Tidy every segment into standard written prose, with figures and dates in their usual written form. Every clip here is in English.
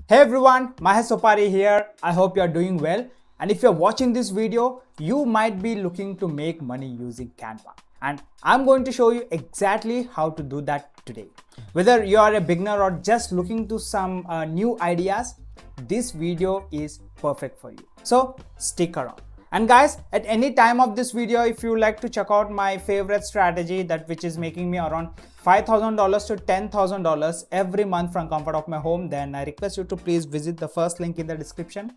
Hey everyone, Mahesh Sopari here. I hope you are doing well. And if you're watching this video, you might be looking to make money using Canva. And I'm going to show you exactly how to do that today. Whether you are a beginner or just looking to some new ideas, this video is perfect for you. So stick around. And guys, at any time of this video, if you like to check out my favorite strategy, that which is making me around $5,000 to $10,000 every month from comfort of my home, then I request you to please visit the first link in the description,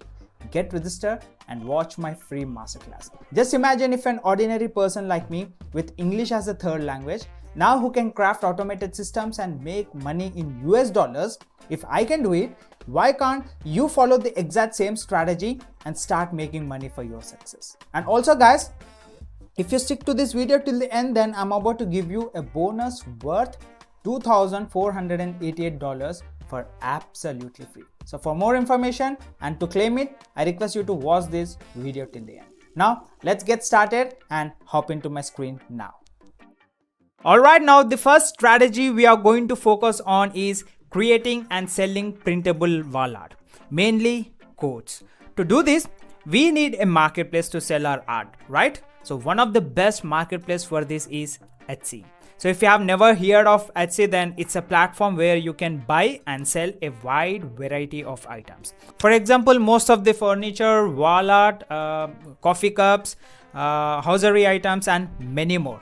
get registered and watch my free masterclass. Just imagine if an ordinary person like me with English as a third language, now who can craft automated systems and make money in US dollars, if I can do it, why can't you follow the exact same strategy and start making money for your success? And also guys, if you stick to this video till the end, then I'm about to give you a bonus worth $2,488 for absolutely free. So for more information and to claim it, I request you to watch this video till the end. Now let's get started and hop into my screen now. Alright, now the first strategy we are going to focus on is creating and selling printable wall art, mainly quotes. To do this, we need a marketplace to sell our art, right? So one of the best marketplace for this is Etsy. So if you have never heard of Etsy, then it's a platform where you can buy and sell a wide variety of items. For example, most of the furniture, wall art, coffee cups, hosiery items and many more.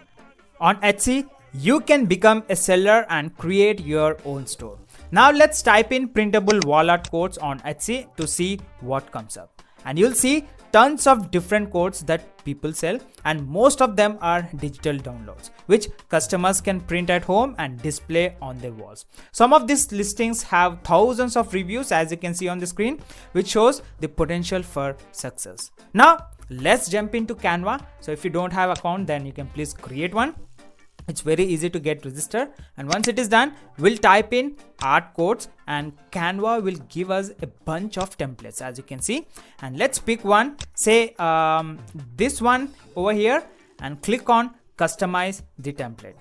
On Etsy, you can become a seller and create your own store. Now let's type in printable wall art quotes on Etsy to see what comes up. And you'll see tons of different quotes that people sell, and most of them are digital downloads, which customers can print at home and display on their walls. Some of these listings have thousands of reviews, as you can see on the screen, which shows the potential for success. Now let's jump into Canva. So if you don't have an account, then you can please create one. It's very easy to get registered, and once it is done, we'll type in art quotes and Canva will give us a bunch of templates, as you can see. And let's pick one, say this one over here, and click on customize the template.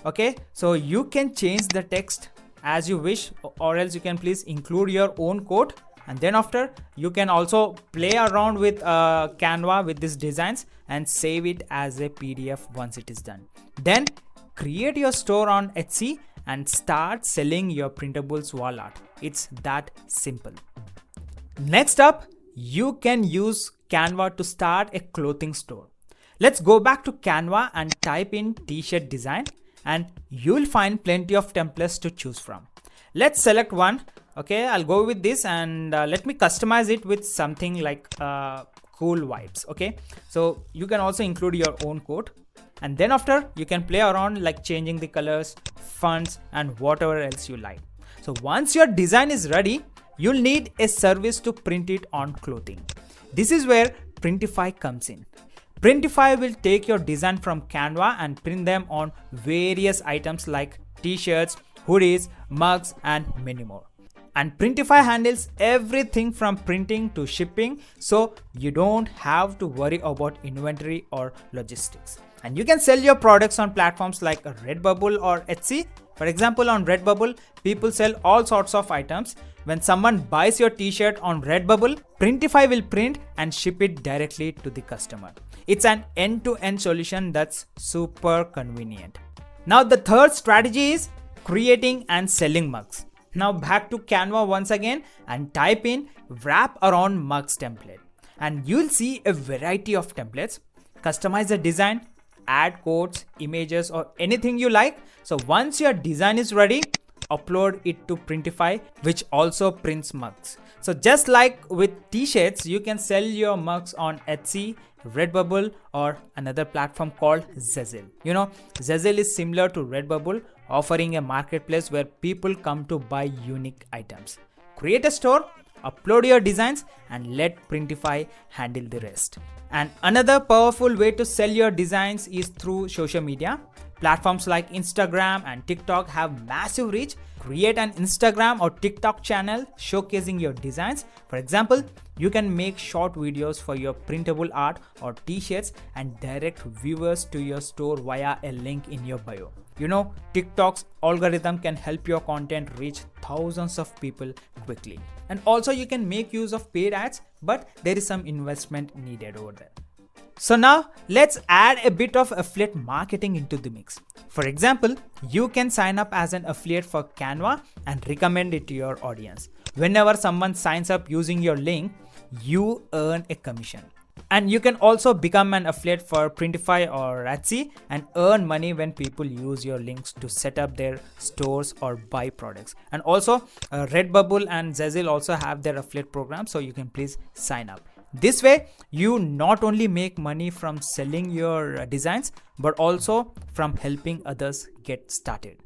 Okay, so you can change the text as you wish, or else you can please include your own quote. And then after, you can also play around with Canva with these designs and save it as a PDF once it is done. Then create your store on Etsy and start selling your printables wall art. It's that simple. Next up, you can use Canva to start a clothing store. Let's go back to Canva and type in t-shirt design, and you'll find plenty of templates to choose from. Let's select one. Okay, I'll go with this, and let me customize it with something like cool vibes. Okay, so you can also include your own quote. And then after, you can play around like changing the colors, fonts and whatever else you like. So once your design is ready, you'll need a service to print it on clothing. This is where Printify comes in. Printify will take your design from Canva and print them on various items like t-shirts, hoodies, mugs and many more. And Printify handles everything from printing to shipping, so you don't have to worry about inventory or logistics. And you can sell your products on platforms like Redbubble or Etsy. For example, on Redbubble, people sell all sorts of items. When someone buys your t-shirt on Redbubble, Printify will print and ship it directly to the customer. It's an end-to-end solution that's super convenient. Now the third strategy is creating and selling mugs. Now back to Canva once again and type in wrap around mugs template, and you'll see a variety of templates. Customize the design, add quotes, images or anything you like. So once your design is ready, upload it to Printify, which also prints mugs. So just like with t-shirts, you can sell your mugs on Etsy, Redbubble or another platform called Zazzle. You know, Zazzle is similar to Redbubble, offering a marketplace where people come to buy unique items. Create a store, upload your designs and let Printify handle the rest. And another powerful way to sell your designs is through social media. Platforms like Instagram and TikTok have massive reach. Create an Instagram or TikTok channel showcasing your designs. For example, you can make short videos for your printable art or t-shirts and direct viewers to your store via a link in your bio. You know, TikTok's algorithm can help your content reach thousands of people quickly. And also you can make use of paid ads, but there is some investment needed over there. So now let's add a bit of affiliate marketing into the mix. For example, you can sign up as an affiliate for Canva and recommend it to your audience. Whenever someone signs up using your link, you earn a commission. And you can also become an affiliate for Printify or Etsy and earn money when people use your links to set up their stores or buy products. And also Redbubble and Zazzle also have their affiliate program, so you can please sign up. This way you not only make money from selling your designs, but also from helping others get started.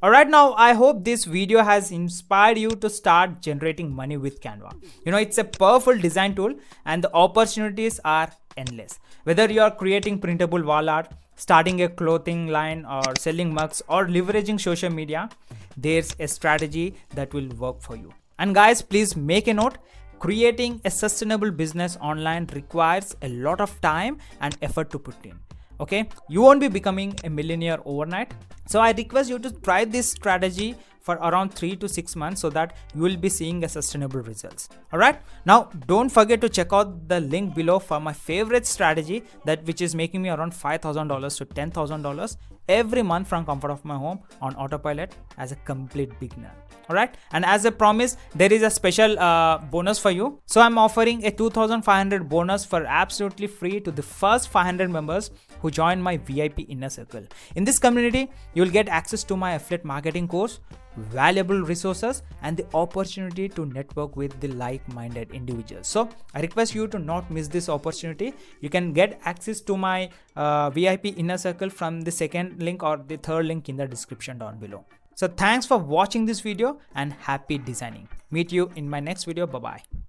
Alright, now I hope this video has inspired you to start generating money with Canva. It's a powerful design tool and the opportunities are endless. Whether you are creating printable wall art, starting a clothing line, or selling mugs, or leveraging social media, there's a strategy that will work for you. And guys, please make a note. Creating a sustainable business online requires a lot of time and effort to put in. Okay, you won't be becoming a millionaire overnight. So I request you to try this strategy for around 3 to 6 months so that you will be seeing a sustainable results. Alright, now don't forget to check out the link below for my favorite strategy, that which is making me around $5,000 to $10,000 every month from comfort of my home on autopilot as a complete beginner. Alright, and as a promise, there is a special bonus for you. So I'm offering a 2,500 bonus for absolutely free to the first 500 members who join my VIP inner circle. In this community, you will get access to my affiliate marketing course, valuable resources, and the opportunity to network with the like-minded individuals. So I request you to not miss this opportunity. You can get access to my VIP inner circle from the second link or the third link in the description down below. So thanks for watching this video and happy designing. Meet you in my next video. Bye bye.